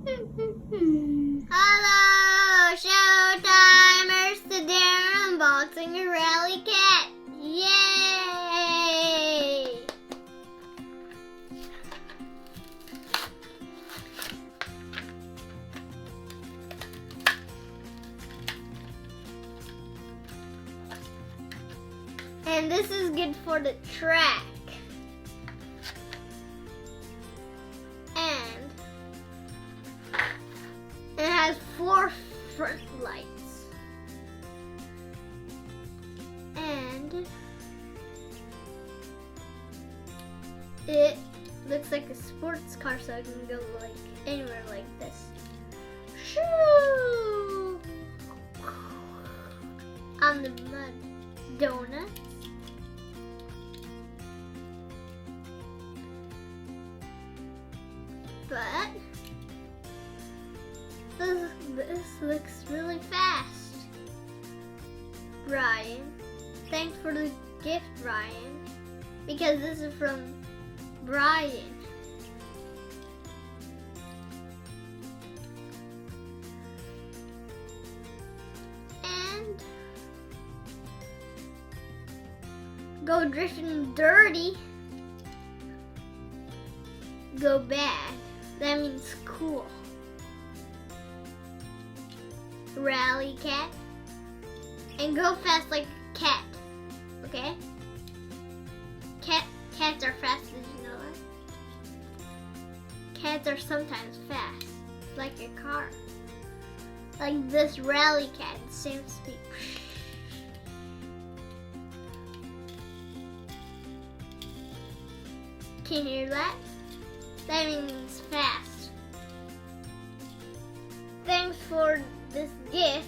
Hello, Showtimers! Today I'm unboxing a rally cat. Yay! And this is good for the track. And it has 4 front lights. And it looks like a sports car, so I can go like anywhere like this. Shoo! On the mud donuts. But this looks really fast. Brian, thanks for the gift, Brian, because this is from Brian. And go drifting dirty. Go bad. That means cool. Rally cat. And go fast like a cat. Okay? Cats are fast, did you know that? Cats are sometimes fast. Like a car. Like this rally cat, same speed. Can you hear that? That means fast. Thanks for this gift.